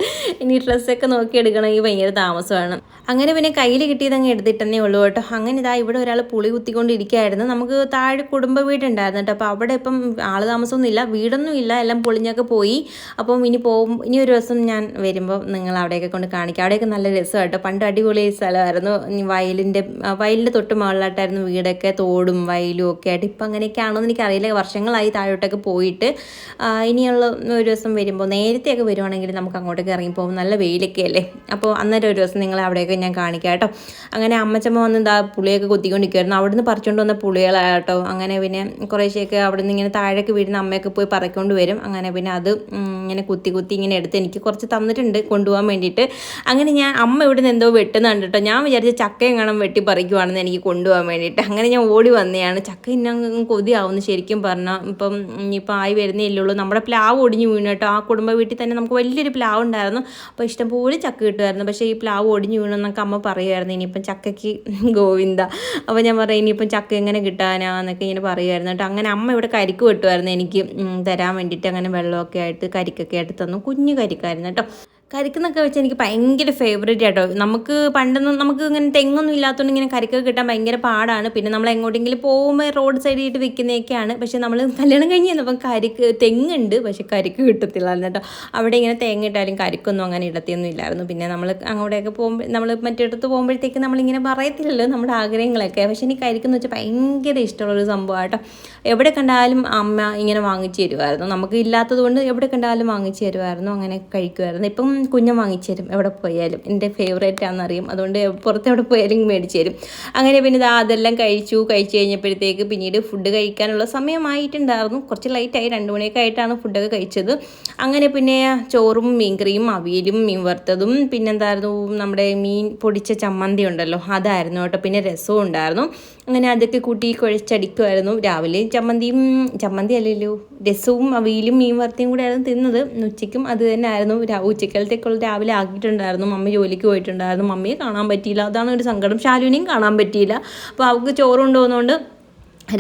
ഇനി ഡ്രസ്സൊക്കെ നോക്കി എടുക്കണമെങ്കിൽ ഭയങ്കര താമസമാണ്. അങ്ങനെ പിന്നെ കയ്യിൽ കിട്ടിയതങ്ങ് എടുത്തിട്ടേ ഉള്ളൂ കേട്ടോ. അങ്ങനെ ഇവിടെ ഒരാൾ പുളി കുത്തിക്കൊണ്ടിരിക്കുകയായിരുന്നു. നമുക്ക് താഴെ കുടുംബ വീടുണ്ടായിരുന്നു കേട്ടോ. അപ്പോൾ അവിടെ ഇപ്പം ആൾ താമസമൊന്നും ഇല്ല, വീടൊന്നും ഇല്ല, എല്ലാം പൊളിഞ്ഞൊക്കെ പോയി. അപ്പം ഇനി ഒരു ദിവസം ഞാൻ വരുമ്പോൾ നിങ്ങൾ അവിടെയൊക്കെ കൊണ്ട് കാണിക്കാം. അവിടെയൊക്കെ നല്ല രസമായിട്ടോ. പണ്ട് അടിപൊളി സ്ഥലമായിരുന്നു. വയലിൻ്റെ തൊട്ട് മുകളിലായിട്ടായിരുന്നു വീടൊക്കെ, തോടും വയലും ഒക്കെ ആയിട്ട്. ഇപ്പം അങ്ങനെയൊക്കെ ആണോ എന്ന് എനിക്കറിയില്ല. വർഷങ്ങളായി താഴോട്ടൊക്കെ പോയിട്ട്. ഇനിയുള്ള ഒരു ദിവസം വരുമ്പോൾ നേരത്തെയൊക്കെ വരുവാണെങ്കിൽ നമുക്ക് അങ്ങോട്ടേക്ക് ഇറങ്ങിപ്പോകും. നല്ല വെയിലൊക്കെ അല്ലേ. അപ്പോൾ അന്നേരം ഒരു ദിവസം നിങ്ങൾ അവിടെയൊക്കെ ഞാൻ കാണിക്കാം കേട്ടോ. അങ്ങനെ അമ്മച്ചമ്മ വന്ന് പുളിയൊക്കെ കൊത്തിക്കൊണ്ടിരിക്കുമായിരുന്നു. അവിടുന്ന് പറിച്ചുകൊണ്ട് വന്ന പുളികളാട്ടോ. അങ്ങനെ പിന്നെ കുറേശ്ശെയൊക്കെ അവിടുന്ന് ഇങ്ങനെ താഴേക്ക് വീഴുന്ന അമ്മയൊക്കെ പോയി പറിക്കൊണ്ട് വരും. അങ്ങനെ പിന്നെ അത് ഇങ്ങനെ കുത്തി ഇങ്ങനെ എടുത്ത് എനിക്ക് കുറച്ച് തന്നിട്ടുണ്ട് കൊണ്ടുപോകാൻ വേണ്ടിയിട്ട്. അങ്ങനെ ഞാൻ അമ്മ ഇവിടെ നിന്ന് എന്തോ വെട്ടുന്നുണ്ട് കേട്ടോ. ഞാൻ വിചാരിച്ച ചക്കയും കാണാൻ വെട്ടി പറിക്കുവാണെന്ന് എനിക്ക് കൊണ്ടുപോകാൻ വേണ്ടിയിട്ട്. അങ്ങനെ ഞാൻ ഓടി വന്നതാണ്. ചക്ക ഇന്ന കൊതിയാവുന്നു ശരിക്കും പറഞ്ഞാൽ. ഇപ്പം ഇനിയിപ്പോൾ ആയി വരുന്നേ ഇല്ലുള്ളൂ. നമ്മുടെ പ്ലാവ് ഒടിഞ്ഞു വീണു കേട്ടോ. ആ കുടുംബ വീട്ടിൽ തന്നെ നമുക്ക് വലിയൊരു പ്ലാവ് ഉണ്ടായിരുന്നു. അപ്പോൾ ഇഷ്ടംപോലെ ചക്ക കിട്ടുമായിരുന്നു. പക്ഷേ ഈ പ്ലാവ് ഒടിഞ്ഞു വീണെന്നൊക്കെ അമ്മ പറയുമായിരുന്നു, ഇനിയിപ്പം ചക്കയ്ക്ക് ഗോവിന്ദ. അപ്പോൾ ഞാൻ പറയാം ഇനിയിപ്പം ചക്ക എങ്ങനെ കിട്ടാനാന്നൊക്കെ ഇങ്ങനെ പറയുമായിരുന്നു കേട്ടോ. അങ്ങനെ അമ്മ ഇവിടെ കരിക്ക് വെട്ടുമായിരുന്നു എനിക്ക് തരാൻ വേണ്ടിയിട്ട്. അങ്ങനെ വെള്ളമൊക്കെ ആയിട്ട് കരിക്കൊക്കെ ആയിട്ട് തന്നു. കുഞ്ഞു കരിക്കായിരുന്നു കേട്ടോ. കരിക്കെന്നൊക്കെ വെച്ചാൽ എനിക്ക് ഭയങ്കര ഫേവറേറ്റ് ആട്ടോ. നമുക്ക് പണ്ടൊന്നും നമുക്ക് ഇങ്ങനെ തെങ്ങൊന്നും ഇല്ലാത്തതുകൊണ്ട് ഇങ്ങനെ കരിക്കൊക്കെ കിട്ടാൻ ഭയങ്കര പാടാണ്. പിന്നെ നമ്മൾ എങ്ങോട്ടെങ്കിലും പോകുമ്പോൾ റോഡ് സൈഡിലിട്ട് വിൽക്കുന്നതൊക്കെയാണ്. പക്ഷേ നമ്മൾ കല്യാണം കഴിഞ്ഞ് ചെന്നപ്പം തെങ്ങുണ്ട്, പക്ഷേ കരിക്ക് കിട്ടത്തില്ലായിരുന്നു കേട്ടോ. അവിടെ ഇങ്ങനെ തേങ്ങ ഇട്ടാലും കരിക്കൊന്നും അങ്ങനെ ഇടത്തിയൊന്നും ഇല്ലായിരുന്നു. പിന്നെ നമ്മൾ അങ്ങോട്ടേക്ക് പോകുമ്പോൾ നമ്മൾ മറ്റിടത്ത് പോകുമ്പോഴത്തേക്ക് നമ്മളിങ്ങനെ പറയത്തില്ലല്ലോ നമ്മുടെ ആഗ്രഹങ്ങളൊക്കെ. പക്ഷേ എനിക്ക് കരിക്കെന്ന് വെച്ചാൽ ഭയങ്കര ഇഷ്ടമുള്ളൊരു സംഭവം കേട്ടോ. എവിടെ കണ്ടാലും അമ്മ ഇങ്ങനെ വാങ്ങിച്ചു തരുമായിരുന്നു. നമുക്ക് ഇല്ലാത്തത് കൊണ്ട് എവിടെ കണ്ടാലും വാങ്ങിച്ചു തരുമായിരുന്നു. അങ്ങനെ കഴിക്കുമായിരുന്നു. ഇപ്പം കുഞ്ഞം വാങ്ങിച്ചു തരും എവിടെ പോയാലും. എൻ്റെ ഫേവറേറ്റ് ആണെന്നറിയും, അതുകൊണ്ട് പുറത്തെവിടെ പോയാലും മേടിച്ചു തരും. അങ്ങനെ പിന്നെ അതെല്ലാം കഴിച്ചു കഴിഞ്ഞപ്പോഴത്തേക്ക് പിന്നീട് ഫുഡ് കഴിക്കാനുള്ള സമയമായിട്ടുണ്ടായിരുന്നു. കുറച്ച് ലൈറ്റായി, 2 മണിയൊക്കെ ആയിട്ടാണ് ഫുഡൊക്കെ കഴിച്ചത്. അങ്ങനെ പിന്നെ ചോറും മീൻകറിയും അവിയലും മീൻ വറുത്തതും പിന്നെന്തായിരുന്നു നമ്മുടെ മീൻ പൊടിച്ച ചമ്മന്തി ഉണ്ടല്ലോ അതായിരുന്നു കേട്ടോ. പിന്നെ രസവും ഉണ്ടായിരുന്നു. അങ്ങനെ അതൊക്കെ കൂട്ടി കുഴച്ചടിക്കുമായിരുന്നു. രാവിലെ ചമ്മന്തി അല്ലല്ലോ, രസവും അവിയലും മീൻ വറുത്തയും കൂടെ ആയിരുന്നു തിന്നത്. ഉച്ചയ്ക്കും അത് തന്നെ ആയിരുന്നു. ഉച്ചക്കലത്തേക്കുള്ള രാവിലെ ആക്കിയിട്ടുണ്ടായിരുന്നു. മമ്മി ജോലിക്ക് പോയിട്ടുണ്ടായിരുന്നു. മമ്മിയെ കാണാൻ പറ്റിയില്ല, അതാണ് ഒരു സങ്കടം. ശാലുവിനെയും കാണാൻ പറ്റിയില്ല. അപ്പോൾ അവൾക്ക് ചോറ് കൊണ്ടുപോകുന്നതുകൊണ്ട്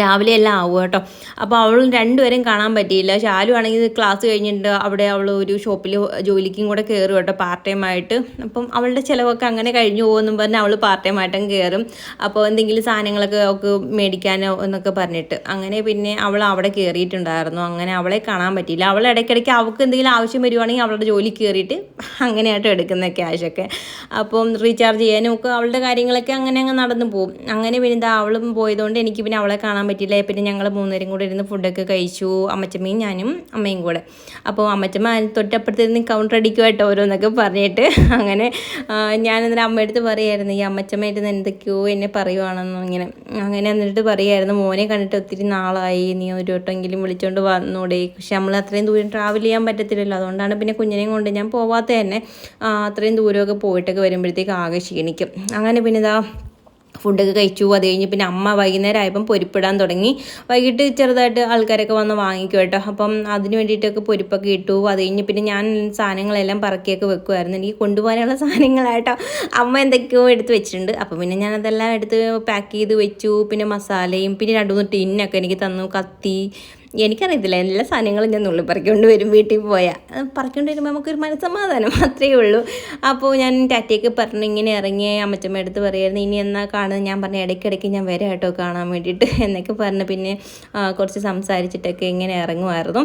രാവിലെ എല്ലാം ആവും കേട്ടോ. അപ്പോൾ അവളും രണ്ടുപേരും കാണാൻ പറ്റിയില്ല. ശാലു ആണെങ്കിൽ ക്ലാസ് കഴിഞ്ഞിട്ട് അവിടെ അവൾ ഒരു ഷോപ്പിൽ ജോലിക്കും കൂടെ കയറും കേട്ടോ, പാർട്ട് ടൈം ആയിട്ട്. അപ്പം അവളുടെ ചിലവൊക്കെ അങ്ങനെ കഴിഞ്ഞു പോകുമെന്നും പറഞ്ഞ് അവൾ പാർട്ട് ടൈം ആയിട്ടും കയറും. അപ്പോൾ എന്തെങ്കിലും സാധനങ്ങളൊക്കെ അവൾക്ക് മേടിക്കാനോ എന്നൊക്കെ പറഞ്ഞിട്ട് അങ്ങനെ പിന്നെ അവൾ അവിടെ കയറിയിട്ടുണ്ടായിരുന്നു. അങ്ങനെ അവളെ കാണാൻ പറ്റിയില്ല. അവൾ ഇടയ്ക്കിടയ്ക്ക് അവൾക്ക് എന്തെങ്കിലും ആവശ്യം വരുവാണെങ്കിൽ അവളുടെ ജോലി കയറിയിട്ട് അങ്ങനെയായിട്ട് എടുക്കുന്ന ക്യാഷൊക്കെ. അപ്പം റീചാർജ് ചെയ്യാനും ഒക്കെ അവളുടെ കാര്യങ്ങളൊക്കെ അങ്ങനെ അങ്ങ് നടന്നു പോകും. അങ്ങനെ പിന്നെ അവളും പോയതുകൊണ്ട് എനിക്ക് പിന്നെ അവളെ കാണാൻ പറ്റിയില്ല. പിന്നെ ഞങ്ങൾ 3 പേരും കൂടെ ഇരുന്ന് ഫുഡൊക്കെ കഴിച്ചു. അമ്മച്ചമ്മയും ഞാനും അമ്മയും കൂടെ. അപ്പോൾ അമ്മച്ചമ്മ തൊട്ടപ്പുറത്തിരുന്ന് കൗണ്ടർ അടിക്കുമായിട്ട് ഓരോന്നൊക്കെ പറഞ്ഞിട്ട്. അങ്ങനെ ഞാനെന്നിട്ട് അമ്മയടുത്ത് പറയായിരുന്നു, ഈ അമ്മച്ചമ്മ ഇരുന്ന് എന്തൊക്കെയോ എന്നെ പറയുവാണെന്നോ ഇങ്ങനെ. അങ്ങനെ എന്നിട്ട് പറയായിരുന്നു, മോനെ കണ്ടിട്ട് ഒത്തിരി നാളായി, നീ ഒരു വട്ടമെങ്കിലും വിളിച്ചുകൊണ്ട് വന്നൂടെ. പക്ഷെ നമ്മൾ അത്രയും ദൂരം ട്രാവൽ ചെയ്യാൻ പറ്റത്തില്ലല്ലോ, അതുകൊണ്ടാണ് പിന്നെ കുഞ്ഞിനെയും കൊണ്ട് ഞാൻ പോവാത്ത തന്നെ. അത്രയും ദൂരമൊക്കെ പോയിട്ടൊക്കെ വരുമ്പോഴത്തേക്ക് ആകെ ക്ഷീണിക്കും. അങ്ങനെ പിന്നെ ഫുഡൊക്കെ കഴിച്ചു. അത് കഴിഞ്ഞ് പിന്നെ അമ്മ വൈകുന്നേരം ആയപ്പം പൊരിപ്പിടാൻ തുടങ്ങി. വൈകിട്ട് ചെറുതായിട്ട് ആൾക്കാരൊക്കെ വന്ന് വാങ്ങിക്കും കേട്ടോ. അപ്പം അതിന് വേണ്ടിയിട്ടൊക്കെ പൊരിപ്പൊക്കെ ഇട്ടു. അത് കഴിഞ്ഞ് പിന്നെ ഞാൻ സാധനങ്ങളെല്ലാം പറക്കിയൊക്കെ വെക്കുമായിരുന്നു. എനിക്ക് കൊണ്ടുപോകാനുള്ള സാധനങ്ങളായിട്ടോ അമ്മ എന്തൊക്കെയോ എടുത്ത് വെച്ചിട്ടുണ്ട്. അപ്പം പിന്നെ ഞാൻ അതെല്ലാം എടുത്ത് പാക്ക് ചെയ്ത് വെച്ചു. പിന്നെ മസാലയും പിന്നെ 2-3 ടിന്നൊക്കെ എനിക്ക് തന്നു. കത്തി, എനിക്കറിയത്തില്ല, എല്ലാ സാധനങ്ങളും ഞാൻ നുള്ളി പറിക്കൊണ്ട് വരും വീട്ടിൽ പോയാൽ. പറിക്കൊണ്ട് വരുമ്പോൾ നമുക്കൊരു മനസ്സമാധാനം അത്രയേ ഉള്ളൂ. അപ്പോൾ ഞാൻ ടാറ്റയൊക്കെ പറഞ്ഞ് ഇങ്ങനെ ഇറങ്ങി അമ്മച്ചമ്മ എടുത്ത് പറയുമായിരുന്നു, ഇനി എന്നാ കാണുന്നത്. ഞാൻ പറഞ്ഞ ഇടയ്ക്കിടയ്ക്ക് ഞാൻ വരാം കേട്ടോ കാണാൻ വേണ്ടിയിട്ട് എന്നൊക്കെ പറഞ്ഞ് പിന്നെ കുറച്ച് സംസാരിച്ചിട്ടൊക്കെ ഇങ്ങനെ ഇറങ്ങുമായിരുന്നു.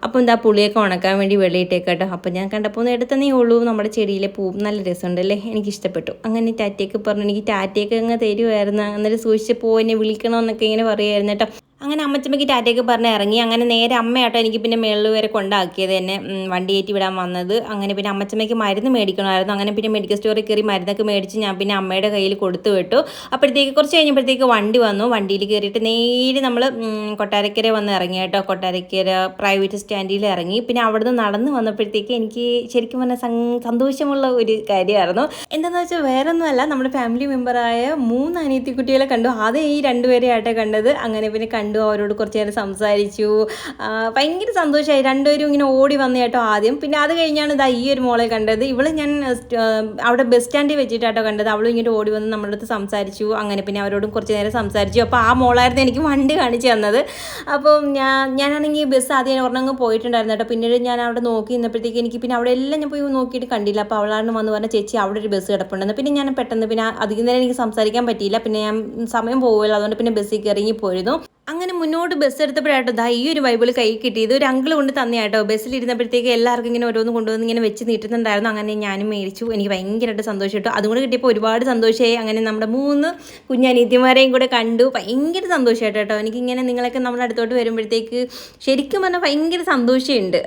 അപ്പോൾ പുളിയൊക്കെ ഉണക്കാൻ വേണ്ടി വെളിയിട്ടേക്ക് കേട്ടോ. അപ്പോൾ ഞാൻ കണ്ടപ്പോൾ ഒന്ന് എടുത്തന്നേ ഉള്ളൂ. നമ്മുടെ ചെടിയിലെ പൂ നല്ല രസമുണ്ടല്ലേ, എനിക്കിഷ്ടപ്പെട്ടു. അങ്ങനെ ടാറ്റയൊക്കെ പറഞ്ഞു എനിക്ക് ടാറ്റയൊക്കെ അങ്ങ് തരുമായിരുന്നു. അന്നേരം സൂക്ഷിച്ച് എന്നെ വിളിക്കണമെന്നൊക്കെ ഇങ്ങനെ പറയുമായിരുന്നു കേട്ടോ. അങ്ങനെ അമ്മച്ചമ്മയ്ക്ക് ടാറ്റയൊക്കെ പറഞ്ഞ് ഇറങ്ങി. അങ്ങനെ നേരെ അമ്മയാട്ടോ എനിക്ക് പിന്നെ മേളിൽ വരെ കൊണ്ടാക്കിയത്, എന്നെ വണ്ടി കയറ്റി വിടാൻ വന്നത്. അങ്ങനെ പിന്നെ അമ്മച്ചമ്മയ്ക്ക് മരുന്ന് മേടിക്കണമായിരുന്നു. അങ്ങനെ പിന്നെ മെഡിക്കൽ സ്റ്റോറിൽ കയറി മരുന്നൊക്കെ മേടിച്ച് ഞാൻ പിന്നെ അമ്മയുടെ കയ്യിൽ കൊടുത്തു വിട്ടു. അപ്പോഴത്തേക്ക് കുറച്ച് കഴിഞ്ഞപ്പോഴത്തേക്ക് വണ്ടി വന്നു. വണ്ടിയിൽ കയറിയിട്ട് നേരെ നമ്മൾ കൊട്ടാരക്കര വന്ന് ഇറങ്ങി കേട്ടോ. കൊട്ടാരക്കര പ്രൈവറ്റ് സ്റ്റാൻഡിൽ ഇറങ്ങി. പിന്നെ അവിടുന്ന് നടന്ന് വന്നപ്പോഴത്തേക്ക് എനിക്ക് ശരിക്കും പറഞ്ഞാൽ സന്തോഷമുള്ള ഒരു കാര്യമായിരുന്നു. എന്താണെന്ന് വെച്ചാൽ വേറൊന്നുമല്ല, നമ്മുടെ ഫാമിലി മെമ്പറായ 3 അനിയത്തിക്കുട്ടികളെ കണ്ടു. ആദ്യം ഈ 2 പേരെ ആട്ടെ കണ്ടത്. അങ്ങനെ പിന്നെ അവരോട് കുറച്ച് നേരം സംസാരിച്ചു. ഭയങ്കര സന്തോഷമായി. 2 പേരും ഇങ്ങനെ ഓടി വന്നു കേട്ടോ ആദ്യം. പിന്നെ അത് കഴിഞ്ഞാണ് ഈ ഒരു മോളെ കണ്ടത്. ഇവള് ഞാൻ അവിടെ ബസ് സ്റ്റാൻഡിൽ വെച്ചിട്ടാട്ടോ കണ്ടത്. അവളും ഇങ്ങോട്ട് ഓടി വന്ന് നമ്മുടെ അടുത്ത് സംസാരിച്ചു. അങ്ങനെ പിന്നെ അവരോടും കുറച്ച് നേരം സംസാരിച്ചു. അപ്പോൾ ആ മോളായിരുന്നു എനിക്ക് വണ്ടി കാണിച്ചു തന്നത്. അപ്പോൾ ഞാനാണെങ്കിൽ ബസ് ആദ്യം ഒരെണ്ണം പോയിട്ടുണ്ടായിരുന്നു കേട്ടോ. പിന്നീട് ഞാൻ അവിടെ നോക്കി നിന്നപ്പോഴത്തേക്ക് എനിക്ക് പിന്നെ അവിടെ എല്ലാം ഞാൻ പോയി നോക്കിയിട്ട് കണ്ടില്ല. അപ്പോൾ അവളാണ് വന്ന് പറഞ്ഞ, ചേച്ചി അവിടെ ഒരു ബസ് കിടപ്പുണ്ടെന്ന്. പിന്നെ ഞാൻ പെട്ടെന്ന് പിന്നെ അധികം നേരം എനിക്ക് സംസാരിക്കാൻ പറ്റിയില്ല. പിന്നെ ഞാൻ സമയം പോകുമല്ലോ, അതുകൊണ്ട് പിന്നെ ബസ്സിൽ കയറി പോയിരുന്നു. അങ്ങനെ മുന്നോട്ട് ബസ് എടുത്തപ്പോഴാട്ടോ ഈ ഒരു ബൈബിൾ കൈ കിട്ടിയത്. ഒരു അങ്കിൾ കൊണ്ട് തന്നെയാട്ടോ. ബസ്സിലിരുന്നപ്പോഴത്തേക്ക് എല്ലാവർക്കും ഇങ്ങനെ ഓരോന്ന് കൊണ്ടുവന്ന് ഇങ്ങനെ വെച്ച് നീട്ടുന്നുണ്ടായിരുന്നു. അങ്ങനെ ഞാനും മേടിച്ചു. എനിക്ക് ഭയങ്കരമായിട്ട് സന്തോഷപ്പെട്ടു. അതുകൊണ്ട് കിട്ടിയപ്പോൾ ഒരുപാട് സന്തോഷമായി. അങ്ങനെ നമ്മുടെ 3 കുഞ്ഞനീത്തിമാരെയും കൂടെ കണ്ടു. ഭയങ്കര സന്തോഷമായിട്ട് കേട്ടോ. എനിക്കിങ്ങനെ നിങ്ങളൊക്കെ നമ്മുടെ അടുത്തോട്ട് വരുമ്പോഴത്തേക്ക് ശരിക്കും പറഞ്ഞാൽ ഭയങ്കര സന്തോഷമുണ്ട്.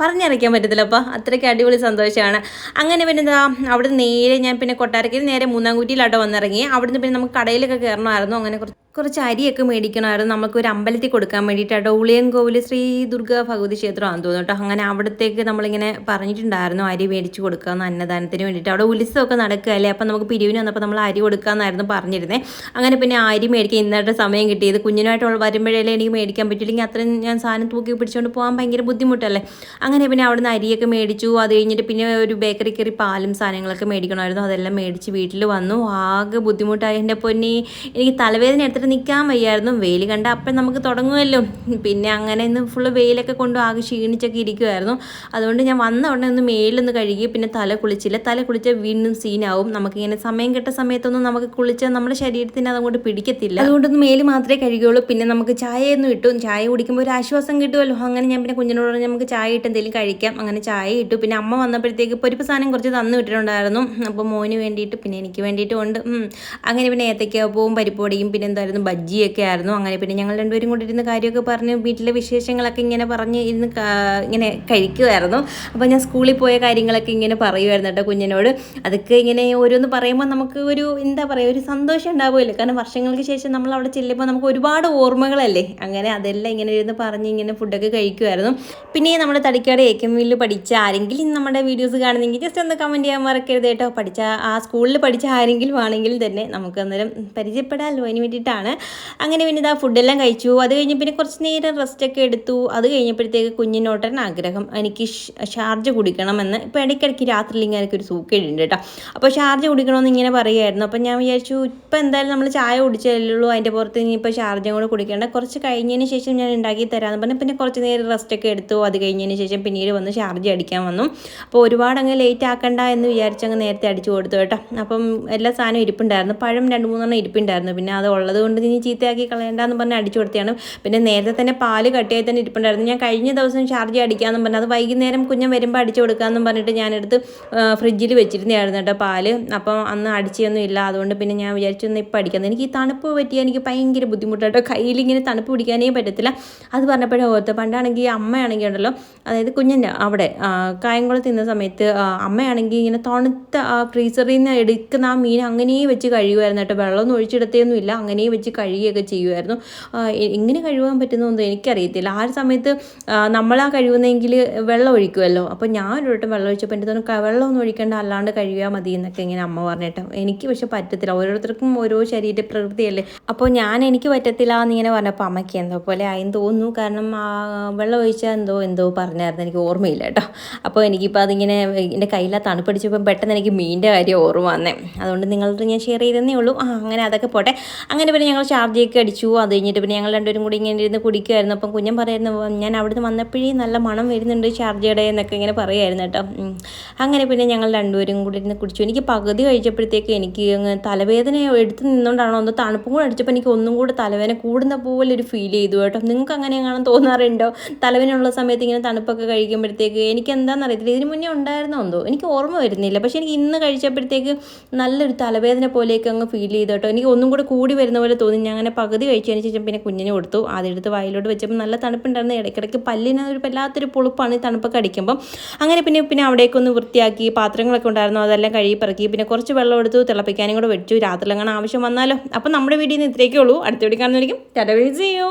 പറഞ്ഞറിയിക്കാൻ പറ്റത്തില്ല. അപ്പോൾ അത്രയ്ക്ക് അടിപൊളി സന്തോഷമാണ്. അങ്ങനെ പിന്നെ എന്താ അവിടെ നേരെ ഞാൻ പിന്നെ കൊട്ടാരക്കര നേരെ മൂന്നാംകുറ്റിയിലാട്ടോ വന്നിറങ്ങി. അവിടുന്ന് പിന്നെ നമുക്ക് കടയിലൊക്കെ കയറണമായിരുന്നു. അങ്ങനെ കുറച്ച് അരിയൊക്കെ മേടിക്കണമായിരുന്നു. നമുക്കൊരു അമ്പലത്തിൽ കൊടുക്കാൻ വേണ്ടിയിട്ടോ. ഉളിയൻകോവിൽ ശ്രീ ദുർഗ ഭഗവതി ക്ഷേത്രമാണെന്ന് തോന്നുന്നു കേട്ടോ. അങ്ങനെ അവിടത്തേക്ക് നമ്മളിങ്ങനെ പറഞ്ഞിട്ടുണ്ടായിരുന്നു അരി മേടിച്ച് കൊടുക്കാമെന്ന് അന്നദാനത്തിന് വേണ്ടിയിട്ട്. അവിടെ ഉത്സവമൊക്കെ നടക്കുകയല്ലേ, അപ്പം നമുക്ക് പിരിവിന് വന്നപ്പോൾ നമ്മൾ അരി കൊടുക്കാമെന്നായിരുന്നു പറഞ്ഞിരുന്നത്. അങ്ങനെ പിന്നെ അരി മേടിക്കാൻ ഇന്നത്തെ സമയം കിട്ടിയത്. കുഞ്ഞിനായിട്ടുള്ള വരുമ്പോഴല്ലേ എനിക്ക് മേടിക്കാൻ പറ്റില്ലെങ്കിൽ അത്രയും ഞാൻ സാധനം തൂക്കി പിടിച്ചുകൊണ്ട് പോകാൻ ഭയങ്കര ബുദ്ധിമുട്ടല്ലേ. അങ്ങനെ പിന്നെ അവിടുന്ന് അരിയൊക്കെ മേടിച്ചു. അത് കഴിഞ്ഞിട്ട് പിന്നെ ഒരു ബേക്കറി കയറി പാലും സാധനങ്ങളൊക്കെ മേടിക്കണമായിരുന്നു. അതെല്ലാം മേടിച്ച് വീട്ടിൽ വന്നു. ആകെ ബുദ്ധിമുട്ടായി. എൻ്റെ പൊന്നി, എനിക്ക് തലവേദന എടുത്തിട്ട് നിൽക്കാൻ വയ്യായിരുന്നു. വെയിൽ കണ്ട അപ്പം നമുക്ക് തുടങ്ങുമല്ലോ. പിന്നെ അങ്ങനെ ഇന്ന് ഫുള്ള് വെയിലൊക്കെ കൊണ്ട് ആകെ ക്ഷീണിച്ചൊക്കെ ഇരിക്കുമായിരുന്നു. അതുകൊണ്ട് ഞാൻ വന്ന ഉടനെ ഒന്ന് മേലൊന്ന് കഴുകി. പിന്നെ തല കുളിച്ചില്ല. തല കുളിച്ചാൽ വീണ്ടും സീനാവും. നമുക്കിങ്ങനെ സമയം കിട്ട സമയത്തൊന്നും നമുക്ക് കുളിച്ചാൽ നമ്മുടെ ശരീരത്തിന് അതങ്ങോട്ട് പിടിക്കത്തില്ല. അതുകൊണ്ടൊന്ന് മേല് മാത്രമേ കഴുകുകയുള്ളൂ. പിന്നെ നമുക്ക് ചായയൊന്നും ഇട്ടു. ചായ കുടിക്കുമ്പോൾ ഒരു ആശ്വാസം കിട്ടുമല്ലോ. അങ്ങനെ ഞാൻ പിന്നെ കുഞ്ഞിനോട് നമുക്ക് ചായ ഇട്ട് എന്തെങ്കിലും കഴിക്കാം. അങ്ങനെ ചായ ഇട്ടു. പിന്നെ അമ്മ വന്നപ്പോഴത്തേക്ക് പരിപ്പ് സാധനം കുറച്ച് തന്നു വിട്ടിട്ടുണ്ടായിരുന്നു. അപ്പോൾ മോന് വേണ്ടിയിട്ട് പിന്നെ എനിക്ക് വേണ്ടിയിട്ടും ഉണ്ട്. അങ്ങനെ പിന്നെ ഏത്തയ്ക്കാപ്പവും പരിപ്പൊടിയും പിന്നെ എന്തായിരുന്നു ബജ്ജിയൊക്കെ ആയിരുന്നു. അങ്ങനെ പിന്നെ ഞങ്ങൾ രണ്ടുപേരും കൂടി ഇരുന്ന് കാര്യമൊക്കെ പറഞ്ഞ് വീട്ടിലെ വിശേഷങ്ങളൊക്കെ ഇങ്ങനെ പറഞ്ഞ് ഇരുന്ന് ഇങ്ങനെ കഴിക്കുമായിരുന്നു. അപ്പോൾ ഞാൻ സ്കൂളിൽ പോയ കാര്യങ്ങളൊക്കെ ഇങ്ങനെ പറയുമായിരുന്നു കേട്ടോ കുഞ്ഞിനോട്. അതൊക്കെ ഇങ്ങനെ ഓരോന്ന് പറയുമ്പോൾ നമുക്ക് ഒരു എന്താ പറയുക, ഒരു സന്തോഷം ഉണ്ടാവുമല്ലോ. കാരണം വർഷങ്ങൾക്ക് ശേഷം നമ്മൾ അവിടെ ചെല്ലുമ്പോൾ നമുക്ക് ഒരുപാട് ഓർമ്മകളല്ലേ. അങ്ങനെ അതെല്ലാം ഇങ്ങനെ ഇരുന്ന് പറഞ്ഞ് ഇങ്ങനെ ഫുഡൊക്കെ കഴിക്കുമായിരുന്നു. പിന്നെ നമ്മുടെ തടിക്കാട് AKMയിൽ പഠിച്ച ആരെങ്കിലും നമ്മുടെ വീഡിയോസ് കാണുന്നെങ്കിൽ ജസ്റ്റ് ഒന്ന് കമൻറ്റ് ചെയ്യാൻ മറക്കരുത് കേട്ടോ. പഠിച്ച ആ സ്കൂളിൽ പഠിച്ച ആരെങ്കിലും ആണെങ്കിലും തന്നെ നമുക്ക് അന്നേരം പരിചയപ്പെടാമല്ലോ, അതിന് വേണ്ടിയിട്ടാണ്. അങ്ങനെ പിന്നെ ഇതാ ഫുഡെല്ലാം കഴിച്ചു. അത് കഴിഞ്ഞ് പിന്നെ കുറച്ച് നേരം റെസ്റ്റൊക്കെ എടുത്തു. അത് കഴിഞ്ഞപ്പോഴത്തേക്ക് കുഞ്ഞിനോട്ടൻ ആഗ്രഹം എനിക്ക് ഷാർജ കുടിക്കണമെന്ന്. ഇപ്പോൾ ഇടയ്ക്കിടയ്ക്ക് രാത്രിയിൽ ഇങ്ങനെ ഒരു സൂക്കേടുണ്ട് കേട്ടോ. അപ്പോൾ ഷാർജ കുടിക്കണമെന്ന് ഇങ്ങനെ പറയുമായിരുന്നു. അപ്പോൾ ഞാൻ വിചാരിച്ചു ഇപ്പോൾ എന്തായാലും നമ്മൾ ചായ കുടിച്ചല്ലോ, അതിൻ്റെ പുറത്ത് ഇനിയിപ്പോൾ ഷാർജയും കൂടെ കുടിക്കേണ്ട, കുറച്ച് കഴിഞ്ഞതിന് ശേഷം ഞാൻ ഉണ്ടാക്കി തരാമെന്ന് പറഞ്ഞാൽ പിന്നെ കുറച്ച് നേരം റെസ്റ്റൊക്കെ എടുത്തു. അത് കഴിഞ്ഞതിന് ശേഷം പിന്നീട് വന്ന് ഷാർജ അടിക്കാൻ വന്നു. അപ്പോൾ ഒരുപാട് അങ്ങ് ലേറ്റ് ആക്കണ്ട എന്ന് വിചാരിച്ചങ്ങ് നേരത്തെ അടിച്ചു കൊടുത്തു കേട്ടോ. അപ്പം എല്ലാ സാധനവും ഇരിപ്പുണ്ടായിരുന്നു. പഴം 2-3 ഇരിപ്പുണ്ടായിരുന്നു. പിന്നെ അത് ഉള്ളത് കൊണ്ട് ഇനി ചീത്തയാക്കി കളയണ്ടെന്ന് പറഞ്ഞ് അടിച്ചു കൊടുത്തതാണ്. പിന്നെ നേരത്തെ തന്നെ പാല് കട്ടിയായി തന്നെ ഇരിപ്പുണ്ടായിരുന്നു. ഞാൻ കഴിഞ്ഞ ദിവസം ഷാർജ അടിക്കാമെന്നും പറഞ്ഞാൽ അത് വൈകുന്നേരം കുഞ്ഞൻ വരുമ്പോൾ അടിച്ചു കൊടുക്കാമെന്നും പറഞ്ഞിട്ട് ഞാനെടുത്ത് ഫ്രിഡ്ജിൽ വെച്ചിരുന്നതായിരുന്നു കേട്ടോ പാല്. അപ്പം അന്ന് അടിച്ചൊന്നും ഇല്ല. അതുകൊണ്ട് പിന്നെ ഞാൻ വിചാരിച്ചു ഒന്ന് ഇപ്പോൾ അടിക്കുന്നത്. എനിക്ക് ഈ തണുപ്പ് പറ്റിയാൽ എനിക്ക് ഭയങ്കര ബുദ്ധിമുട്ടാട്ടോ. കയ്യിലിങ്ങനെ തണുപ്പ് പിടിക്കാനേ പറ്റത്തില്ല. അത് പറഞ്ഞപ്പോഴേ ഓർത്ത്, പണ്ടാണെങ്കിൽ അമ്മയാണെങ്കിൽ ഉണ്ടല്ലോ, അതായത് കുഞ്ഞിൻ്റെ അവിടെ കായംകുളം തിന്ന സമയത്ത് അമ്മയാണെങ്കിൽ ഇങ്ങനെ തണുത്ത ഫ്രീസറിൽ നിന്ന് എടുക്കുന്ന ആ മീൻ അങ്ങനെ വെച്ച് കഴിയുമായിരുന്നു കേട്ടോ. വെള്ളമൊന്നും ഒഴിച്ചിടത്തേന്നും ഇല്ല, അങ്ങനെ വെച്ച് കഴുകുകയൊക്കെ ചെയ്യുമായിരുന്നു. എങ്ങനെ കഴുകാൻ പറ്റുന്നതൊന്നും എനിക്കറിയത്തില്ല. ആ ഒരു സമയത്ത് നമ്മളാ കഴുകുന്നെങ്കിൽ വെള്ളം ഒഴിക്കുമല്ലോ. അപ്പോൾ ഞാൻ ഒരു വട്ടം വെള്ളം ഒഴിച്ചപ്പോൾ എൻ്റെ തോന്നുന്നു വെള്ളമൊന്നും ഒഴിക്കേണ്ട, അല്ലാണ്ട് കഴുകിയാൽ മതി എന്നൊക്കെ ഇങ്ങനെ അമ്മ പറഞ്ഞിട്ടോ. എനിക്ക് പക്ഷെ പറ്റത്തില്ല. ഓരോരുത്തർക്കും ഓരോ ശരീര പ്രകൃതിയല്ലേ. അപ്പോൾ എനിക്ക് പറ്റത്തില്ല എന്നിങ്ങനെ പറഞ്ഞപ്പോൾ അമ്മയ്ക്ക് എന്തോ പോലെ ആയെന്ന് തോന്നുന്നു. കാരണം വെള്ളം ഒഴിച്ചാൽ എന്തോ പറഞ്ഞായിരുന്നു, എനിക്ക് ഓർമ്മയില്ല കേട്ടോ. അപ്പോൾ എനിക്കിപ്പോൾ അതിങ്ങനെ എൻ്റെ കയ്യിലാ തണുപ്പടിച്ചപ്പോൾ പെട്ടെന്ന് എനിക്ക് മീനിൻ്റെ കാര്യം ഓർമ്മ വന്നേ. അതുകൊണ്ട് നിങ്ങളോട് ഞാൻ ഷെയർ ചെയ്തതേ ഉള്ളൂ. അങ്ങനെ അതൊക്കെ പോട്ടെ. അങ്ങനെ പിന്നെ ഞങ്ങൾ ഷാർജയൊക്കെ അടിച്ചു. അത് കഴിഞ്ഞിട്ട് പിന്നെ ഞങ്ങൾ രണ്ടുപേരും കൂടി ഇങ്ങനെ ഇരുന്ന് കുടിക്കുമായിരുന്നു. അപ്പം കുഞ്ഞൻ പറയുന്നു, ഞാൻ അവിടുന്ന് വന്നപ്പോഴേ നല്ല മണം വരുന്നുണ്ട് ഷാർജയുടെ എന്നൊക്കെ ഇങ്ങനെ പറയുമായിരുന്നു കേട്ടോ. അങ്ങനെ പിന്നെ ഞങ്ങൾ രണ്ടുപേരും കൂടി ഇരുന്ന് കുടിച്ചു. എനിക്ക് പകുതി കഴിച്ചപ്പോഴത്തേക്ക് എനിക്ക് തലവേദന എടുത്ത് നിന്നുകൊണ്ടാണോ ഒന്ന് തണുപ്പും കൂടെ അടിച്ചപ്പോൾ എനിക്ക് ഒന്നും കൂടെ തലവേദന കൂടുന്ന പോലെ ഒരു ഫീൽ ചെയ്തു കേട്ടോ. നിങ്ങൾക്ക് അങ്ങനെ എങ്ങനെ തോന്നാറുണ്ടോ? തലവേദനയുള്ള സമയത്ത് ഇങ്ങനെ തണുപ്പൊക്കെ കഴിക്കുമ്പോഴത്തേക്ക് എനിക്ക് എന്താണെന്ന് അറിയത്തില്ല. ഇതിന് മുന്നേ ഉണ്ടായിരുന്നോ എന്തോ എനിക്ക് ഓർമ്മ വരുന്നില്ല. പക്ഷേ എനിക്ക് ഇന്ന് കഴിച്ചപ്പോഴത്തേക്ക് നല്ലൊരു തലവേദന പോലെയൊക്കെ അങ്ങ് ഫീൽ ചെയ്തു കേട്ടോ. എനിക്ക് ഒന്നും കൂടെ കൂടി വരുന്ന പോലെ തോന്നി. ഞാൻ അങ്ങനെ പകുതി കഴിച്ചതിന് ശേഷം പിന്നെ കുഞ്ഞിന് കൊടുത്തു. അതെടുത്ത് വായിലോട്ട് വെച്ചപ്പോൾ നല്ല തണുപ്പുണ്ടായിരുന്നു. ഇടയ്ക്കിടയ്ക്ക് പല്ലിന് ഒരു വല്ലാത്തൊരു പുളുപ്പാണ് ഈ തണുപ്പൊക്കെ അടിക്കുമ്പം. അങ്ങനെ പിന്നെ അവിടേക്കൊന്ന് വൃത്തിയാക്കി, പാത്രങ്ങളൊക്കെ ഉണ്ടായിരുന്നു അതെല്ലാം കഴുകി പറക്കി, പിന്നെ കുറച്ച് വെള്ളം എടുത്തു തിളപ്പിക്കാനും കൂടെ വെച്ചു. രാത്രിയിലെങ്ങനെ ആവശ്യം വന്നാലോ. അപ്പം നമ്മുടെ വീഡിയോ ഇന്ന് ഇത്രയൊക്കെ ഉള്ളൂ. അടുത്ത വീഡിയോ കാണുന്നതായിരിക്കും. Tata, bye, see U.